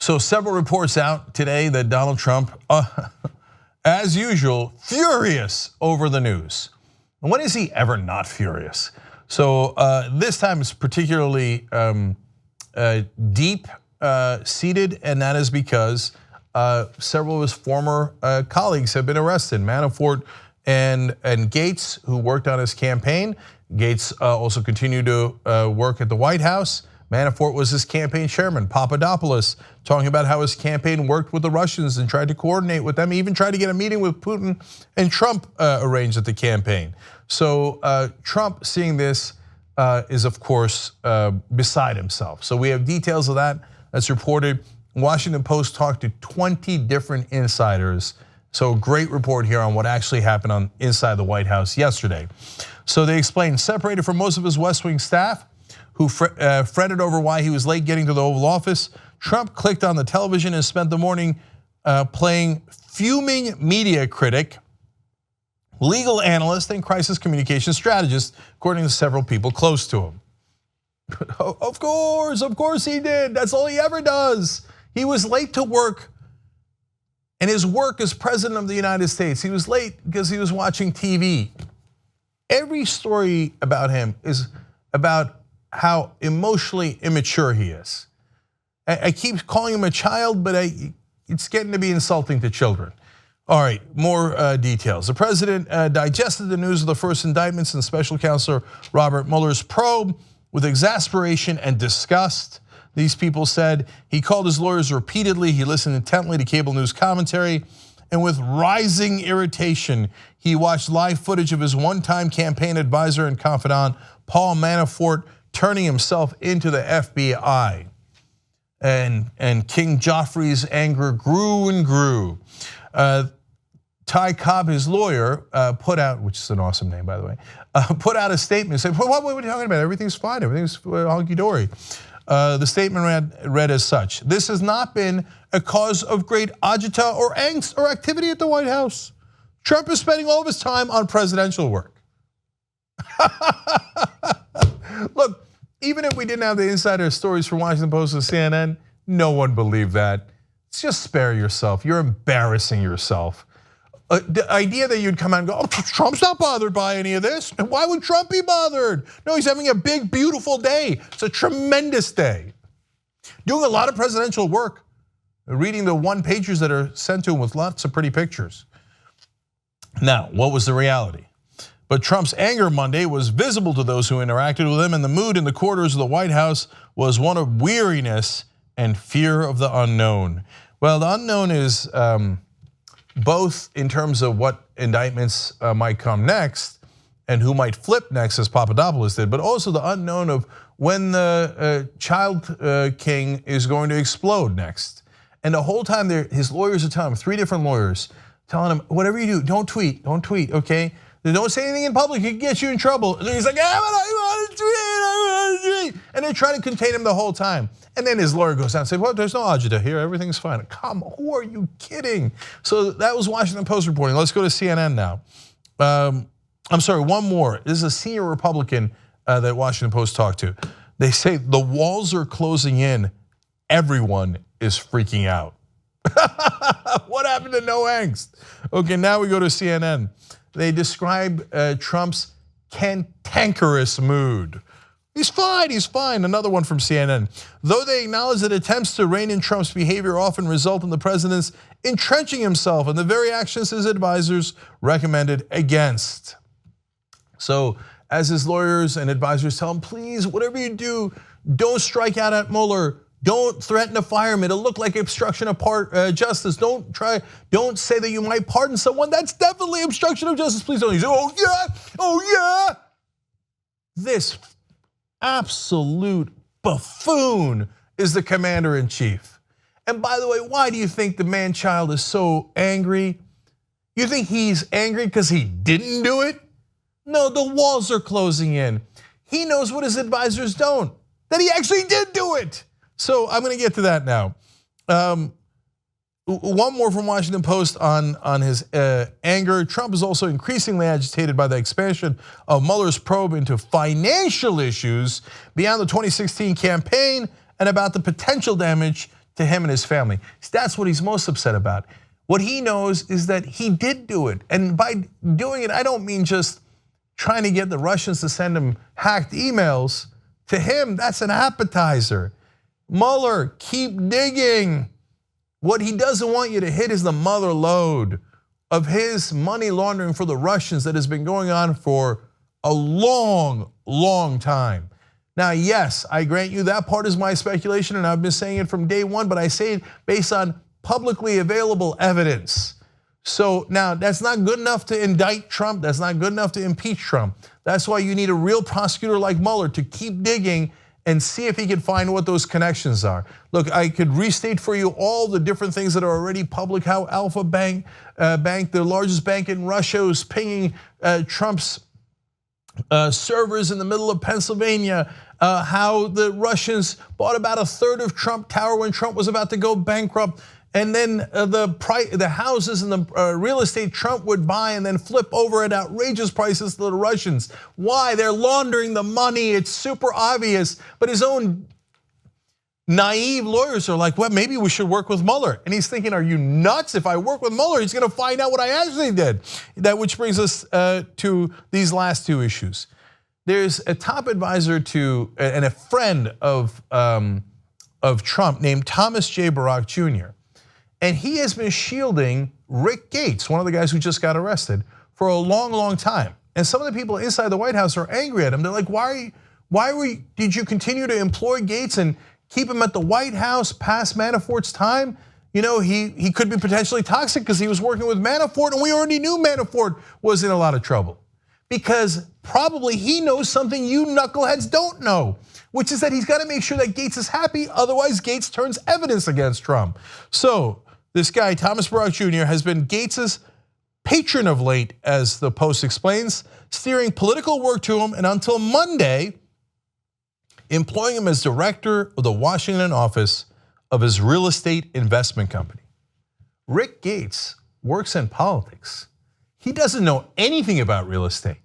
So several reports out today that Donald Trump, as usual, furious over the news. And when is he ever not furious? So this time it's particularly deep seated, and that is because several of his former colleagues have been arrested. Manafort and Gates, who worked on his campaign. Gates also continued to work at the White House. Manafort was his campaign chairman. Papadopoulos talking about how his campaign worked with the Russians and tried to coordinate with them. He even tried to get a meeting with Putin and Trump arranged at the campaign. So Trump, seeing this, is of course beside himself. So we have details of that. That's reported. Washington Post talked to 20 different insiders. So great report here on what actually happened on inside the White House yesterday. So they explained, separated from most of his West Wing staff, who fretted over why he was late getting to the Oval Office, Trump clicked on the television and spent the morning playing fuming media critic, legal analyst, and crisis communication strategist, according to several people close to him. Of course he did. That's all he ever does. He was late to work, and his work as president of the United States, he was late because he was watching TV. Every story about him is about how emotionally immature he is. I keep calling him a child, but it's getting to be insulting to children. All right, more details. The president digested the news of the first indictments in special counsel Robert Mueller's probe with exasperation and disgust. These people said he called his lawyers repeatedly, he listened intently to cable news commentary, and with rising irritation, he watched live footage of his one-time campaign advisor and confidant, Paul Manafort, turning himself into the FBI. And King Joffrey's anger grew and grew. Ty Cobb, his lawyer, put out, which is an awesome name, by the way, put out a statement and said, what are you talking about? Everything's fine, everything's hunky-dory. The statement read as such: this has not been a cause of great agita or angst or activity at the White House. Trump is spending all of his time on presidential work. Look, even if we didn't have the insider stories from Washington Post and CNN, no one believed that. Just spare yourself. You're embarrassing yourself. The idea that you'd come out and go, Trump's not bothered by any of this. Why would Trump be bothered? No, he's having a big, beautiful day. It's a tremendous day. Doing a lot of presidential work, reading the one-pagers that are sent to him with lots of pretty pictures. Now, what was the reality? But Trump's anger Monday was visible to those who interacted with him, and the mood in the corridors of the White House was one of weariness and fear of the unknown. Well, the unknown is both in terms of what indictments might come next and who might flip next, as Papadopoulos did, but also the unknown of when the child king is going to explode next. And the whole time his lawyers are telling him, 3 different lawyers, telling him, whatever you do, don't tweet, okay? Don't say anything in public, it can get you in trouble. And he's like, I want to tweet. And they're trying to contain him the whole time. And then his lawyer goes down and says, well, there's no agita here, everything's fine. Come, who are you kidding? So that was Washington Post reporting. Let's go to CNN now. I'm sorry, one more. This is a senior Republican that Washington Post talked to. They say the walls are closing in, everyone is freaking out. What happened to no angst? Okay, now we go to CNN. They describe Trump's cantankerous mood. He's fine, another one from CNN. Though they acknowledge that attempts to rein in Trump's behavior often result in the president's entrenching himself in the very actions his advisors recommended against. So as his lawyers and advisors tell him, please, whatever you do, don't strike out at Mueller. Don't threaten to fire him. It'll look like obstruction of justice. Don't say that you might pardon someone. That's definitely obstruction of justice. Please don't use it. Oh yeah. This absolute buffoon is the commander-in-chief. And by the way, why do you think the man-child is so angry? You think he's angry because he didn't do it? No, the walls are closing in. He knows what his advisors don't, that he actually did do it. So I'm gonna get to that now. One more from Washington Post on his anger. Trump is also increasingly agitated by the expansion of Mueller's probe into financial issues beyond the 2016 campaign and about the potential damage to him and his family. That's what he's most upset about. What he knows is that he did do it. And by doing it, I don't mean just trying to get the Russians to send him hacked emails. To him, that's an appetizer. Mueller, keep digging. What he doesn't want you to hit is the mother lode of his money laundering for the Russians that has been going on for a long, long time. Now, yes, I grant you that part is my speculation, and I've been saying it from day one, but I say it based on publicly available evidence. So now that's not good enough to indict Trump. That's not good enough to impeach Trump. That's why you need a real prosecutor like Mueller to keep digging and see if he can find what those connections are. Look, I could restate for you all the different things that are already public, how Alpha Bank, the largest bank in Russia, is pinging Trump's servers in the middle of Pennsylvania, how the Russians bought about a third of Trump Tower when Trump was about to go bankrupt. And then the houses and the real estate Trump would buy and then flip over at outrageous prices to the Russians. Why? They're laundering the money. It's super obvious. But his own naive lawyers are like, well, maybe we should work with Mueller. And he's thinking, are you nuts? If I work with Mueller, he's going to find out what I actually did. That which brings us to these last two issues. There's a top advisor to and a friend of Trump named Thomas J. Barack Jr. And he has been shielding Rick Gates, one of the guys who just got arrested, for a long, long time. And some of the people inside the White House are angry at him. They're like, did you continue to employ Gates and keep him at the White House past Manafort's time? You know, he could be potentially toxic because he was working with Manafort, and we already knew Manafort was in a lot of trouble. Because probably he knows something you knuckleheads don't know, which is that he's got to make sure that Gates is happy, otherwise Gates turns evidence against Trump. So this guy, Thomas Barack Jr., has been Gates's patron of late, as the Post explains, steering political work to him, and until Monday, employing him as director of the Washington office of his real estate investment company. Rick Gates works in politics. He doesn't know anything about real estate.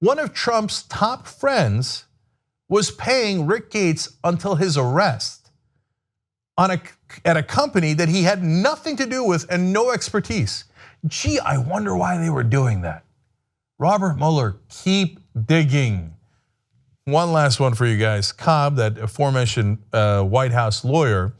One of Trump's top friends was paying Rick Gates until his arrest at a company that he had nothing to do with and no expertise. Gee, I wonder why they were doing that. Robert Mueller, keep digging. One last one for you guys. Cobb, that aforementioned White House lawyer,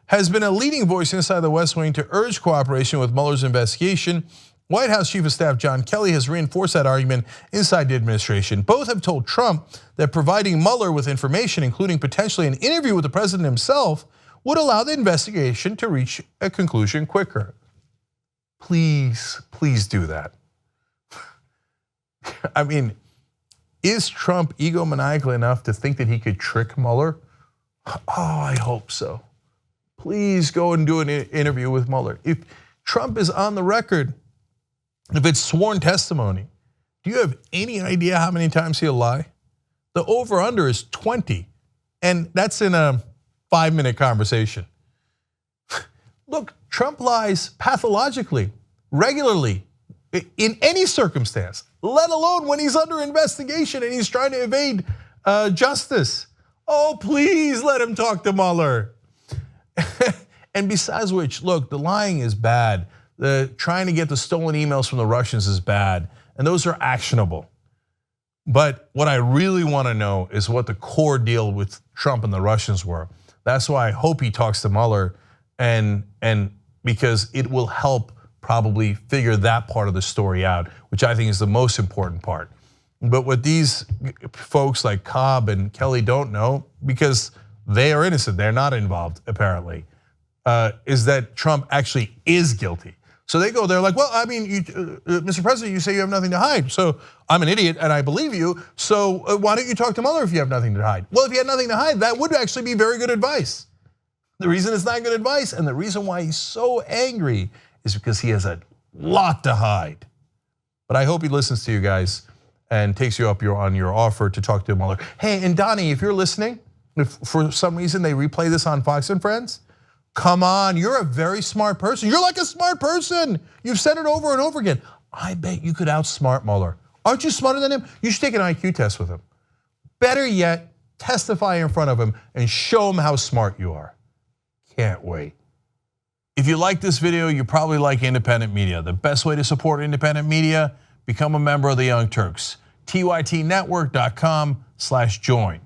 has been a leading voice inside the West Wing to urge cooperation with Mueller's investigation. White House Chief of Staff John Kelly has reinforced that argument inside the administration. Both have told Trump that providing Mueller with information, including potentially an interview with the president himself, would allow the investigation to reach a conclusion quicker. Please, please do that. I mean, is Trump egomaniacal enough to think that he could trick Mueller? Oh, I hope so. Please go and do an interview with Mueller. If Trump is on the record, if it's sworn testimony, do you have any idea how many times he'll lie? The over-under is 20, and that's in a 5-minute conversation. Look, Trump lies pathologically, regularly, in any circumstance, let alone when he's under investigation and he's trying to evade justice. Oh, please let him talk to Mueller. And besides which, look, the lying is bad. The trying to get the stolen emails from the Russians is bad, and those are actionable. But what I really want to know is what the core deal with Trump and the Russians were. That's why I hope he talks to Mueller, and because it will help probably figure that part of the story out, which I think is the most important part. But what these folks like Cobb and Kelly don't know, because they are innocent, they're not involved apparently, is that Trump actually is guilty. So they go there like, well, I mean, Mr. President, you say you have nothing to hide. So I'm an idiot and I believe you. So why don't you talk to Mueller if you have nothing to hide? Well, if you had nothing to hide, that would actually be very good advice. The reason it's not good advice and the reason why he's so angry is because he has a lot to hide. But I hope he listens to you guys and takes you up on your offer to talk to Mueller. Hey, and Donnie, if you're listening, if for some reason they replay this on Fox and Friends, come on, you're a very smart person. You're like a smart person. You've said it over and over again. I bet you could outsmart Mueller. Aren't you smarter than him? You should take an IQ test with him. Better yet, testify in front of him and show him how smart you are. Can't wait. If you like this video, you probably like independent media. The best way to support independent media, become a member of the Young Turks. tytnetwork.com/join.